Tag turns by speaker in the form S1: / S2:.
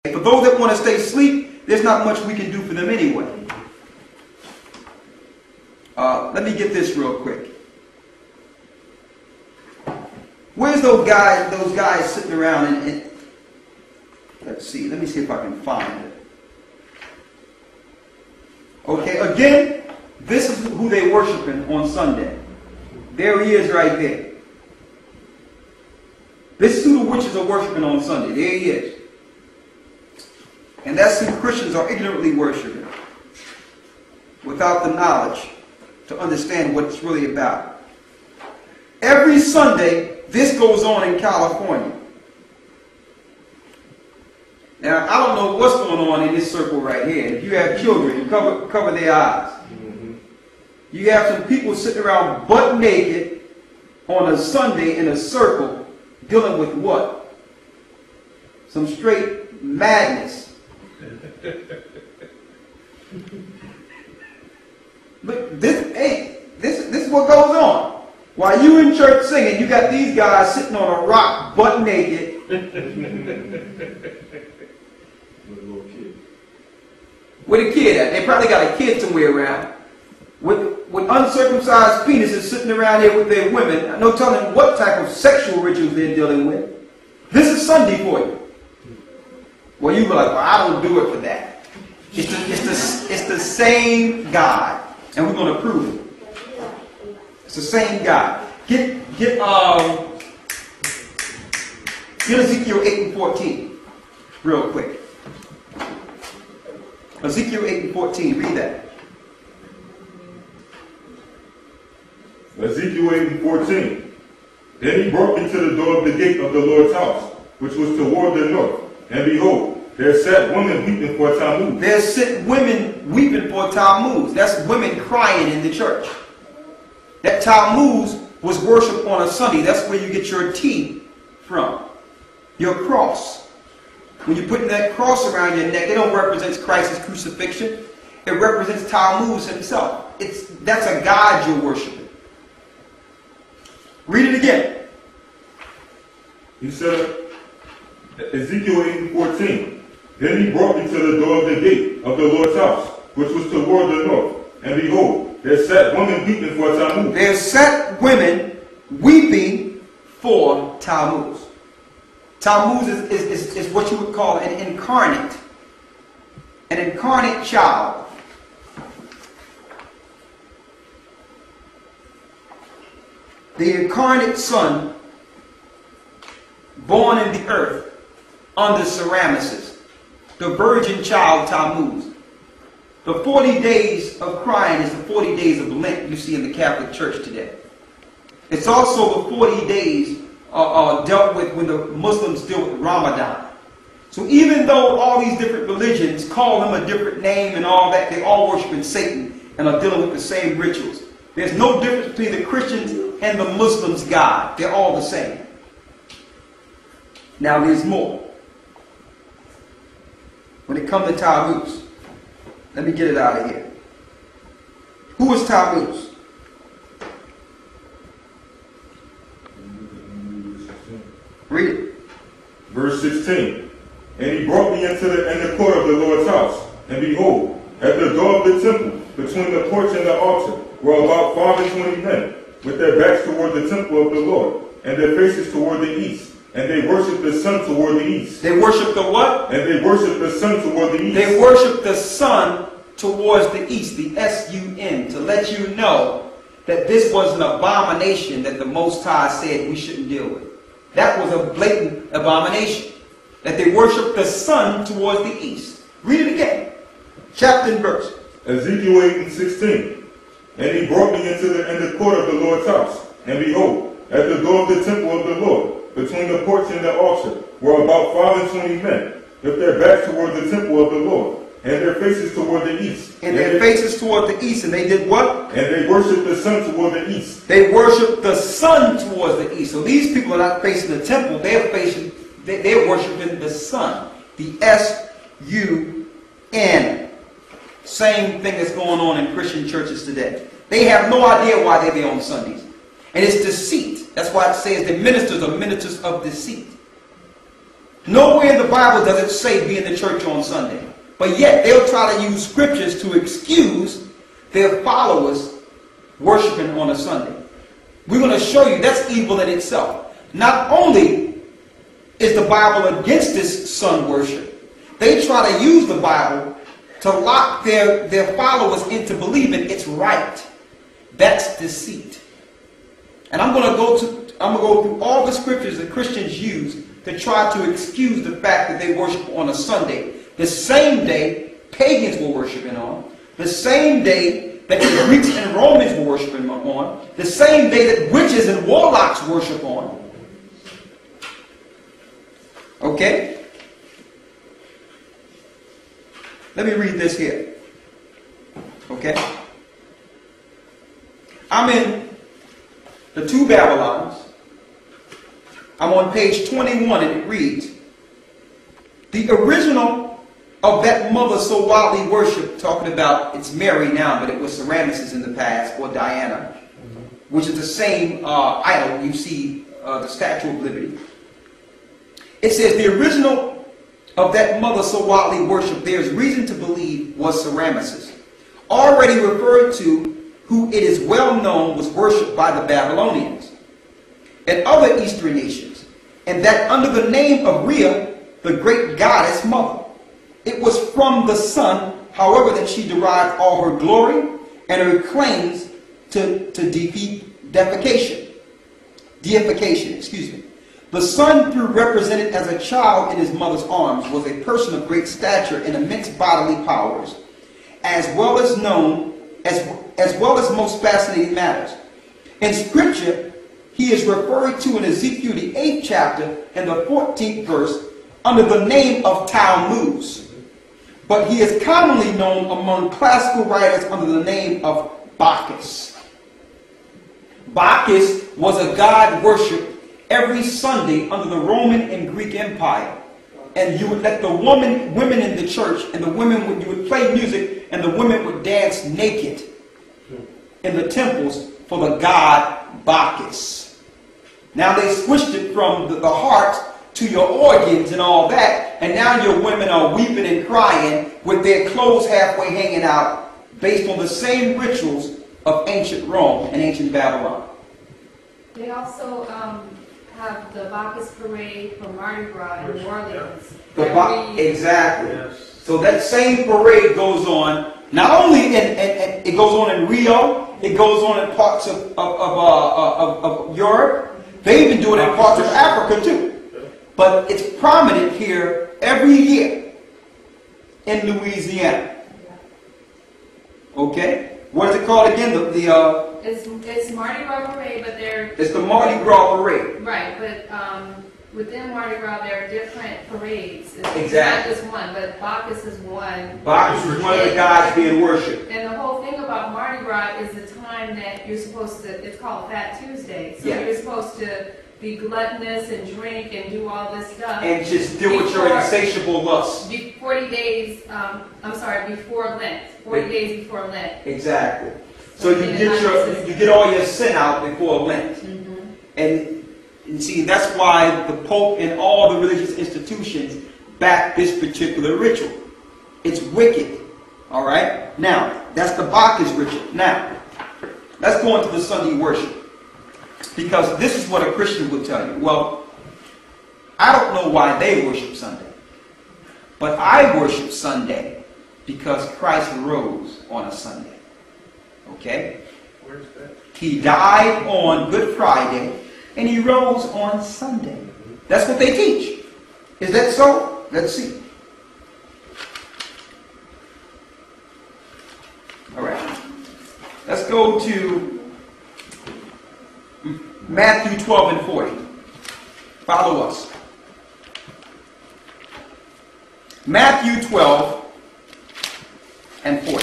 S1: For those that want to stay asleep, there's not much we can do for them anyway. Let me get this real quick. Where's those guys sitting around and let's see, let me see if I can find it. Okay, again, this is who they're worshiping on Sunday. There he is right there. This is who the witches are worshiping on Sunday. There he is. And that's who Christians are ignorantly worshiping, without the knowledge to understand what it's really about. Every Sunday, this goes on in California. Now, I don't know what's going on in this circle right here. If you have children, cover their eyes. You have some people sitting around butt naked on a Sunday in a circle dealing with what? Some straight madness. But this is what goes on. While you in church singing, you got these guys sitting on a rock butt naked. Where the kid at? They probably got a kid somewhere around. With uncircumcised penises sitting around here with their women. No telling what type of sexual rituals they're dealing with. This is Sunday for you. Well, you be like, well, I don't do it for that. It's the same God. And we're going to prove it. It's the same God. Get Ezekiel 8 and 14 real quick. Ezekiel 8 and 14, read that.
S2: Ezekiel 8 and 14. Then he brought me to the door of the gate of the Lord's house, which was toward the north. And behold, there sat women weeping for Tammuz.
S1: There sit women weeping for Tammuz. That's women crying in the church. That Tammuz was worshipped on a Sunday. That's where you get your T from. Your cross. When you're putting that cross around your neck, it don't represent Christ's crucifixion. It represents Tammuz himself. That's a God you're worshiping. Read it again.
S2: He said, Ezekiel 8 and 14. Then he brought me to the door of the gate of the Lord's house, which was toward the north. And behold, there sat women weeping for Tammuz.
S1: There sat women weeping for Tammuz. Tammuz is what you would call an incarnate child. The incarnate son born in the earth under Ceramesis, the virgin child Tammuz. The 40 days of crying is the 40 days of Lent you see in the Catholic Church today. It's also the 40 days dealt with when the Muslims deal with Ramadan. So even though all these different religions call them a different name and all that, they all worship Satan and are dealing with the same rituals. There's no difference between the Christians and the Muslims' God. They're all the same. Now there's more. When it comes to Tammuz, let me get it out of here. Who is Tammuz? Read it.
S2: Verse 16. And he brought me into the court of the Lord's house. And behold, at the door of the temple, between the porch and the altar, were about 25 men, with their backs toward the temple of the Lord, and their faces toward the east. And they worship the sun toward the east.
S1: They worship the what?
S2: And they worship the sun toward the east.
S1: They worship the sun towards the east, the S-U-N, to let you know that this was an abomination that the Most High said we shouldn't deal with. That was a blatant abomination, that they worship the sun towards the east. Read it again. Chapter and verse.
S2: Ezekiel 8 and 16. And he brought me into the court of the Lord's house. And behold, at the door of the temple of the Lord, between the porch and the altar, were about 25 men, with their backs toward the temple of the Lord, and their faces toward the east.
S1: And their faces toward the east. And they did what?
S2: And they worshiped the sun toward the east.
S1: They worshiped the sun towards the east. So these people are not facing the temple. They're worshiping the sun. The S-U-N. Same thing that's going on in Christian churches today. They have no idea why they're there on Sundays. And it's deceit. That's why it says the ministers are ministers of deceit. Nowhere in the Bible does it say be in the church on Sunday. But yet they'll try to use scriptures to excuse their followers worshiping on a Sunday. We're going to show you that's evil in itself. Not only is the Bible against this sun worship, they try to use the Bible to lock their followers into believing it's right. That's deceit. And I'm going to go through all the scriptures that Christians use to try to excuse the fact that they worship on a Sunday. The same day pagans were worshiping on. The same day that the Greeks and Romans were worshiping on. The same day that witches and warlocks worship on. Okay? Let me read this here. Okay? I'm in the two Babylons. I'm on page 21 and it reads, the original of that mother so widely worshipped, talking about it's Mary now, but it was Semiramis in the past, or Diana, which is the same idol you see, the Statue of Liberty. It says the original of that mother so widely worshipped, there is reason to believe was Semiramis, already referred to, who it is well known was worshipped by the Babylonians and other eastern nations, and that under the name of Rhea, the great goddess mother. It was from the sun, however, that she derived all her glory and her claims to deification. The son, through represented as a child in his mother's arms, was a person of great stature and immense bodily powers, as well as most fascinating matters. In Scripture, he is referred to in Ezekiel the 8th chapter and the 14th verse under the name of Tammuz. But he is commonly known among classical writers under the name of Bacchus. Bacchus was a god worshipped every Sunday under the Roman and Greek Empire. And you would let the women in the church, and you would play music, and the women would dance naked in the temples for the god Bacchus. Now they switched it from the heart to your organs and all that, and now your women are weeping and crying with their clothes halfway hanging out based on the same rituals of ancient Rome and ancient Babylon.
S3: They also have the Bacchus parade for Mardi Gras in New Orleans.
S1: Exactly.
S4: Yes.
S1: So that same parade goes on, not only it goes on in Rio, it goes on in parts of Europe. They even do it in parts of Africa too. But it's prominent here every year in Louisiana. Okay? What is it called again?
S3: It's Mardi Gras parade, but
S1: it's the Mardi Gras parade.
S3: Right, but within Mardi Gras there are different parades. It's
S1: Exactly.
S3: not just one, but Bacchus is one.
S1: Bacchus is one of the gods being worshipped.
S3: And the whole thing about Mardi Gras is the time that you're supposed to, it's called Fat Tuesday. So
S1: Yeah.
S3: you're supposed to be gluttonous and drink and do all this stuff.
S1: And just deal with your insatiable lust.
S3: 40 days, before Lent. 40 days before Lent.
S1: Exactly. So you get all your sin out before Lent.
S3: Mm-hmm.
S1: And see, that's why the Pope and all the religious institutions back this particular ritual. It's wicked. All right? Now, that's the Bacchus ritual. Now, let's go into the Sunday worship. Because this is what a Christian would tell you. Well, I don't know why they worship Sunday. But I worship Sunday because Christ rose on a Sunday. Okay?
S4: Where's that?
S1: He died on Good Friday and he rose on Sunday. That's what they teach. Is that so? Let's see. All right. Let's go to Matthew 12 and 40. Follow us. Matthew 12 and 40.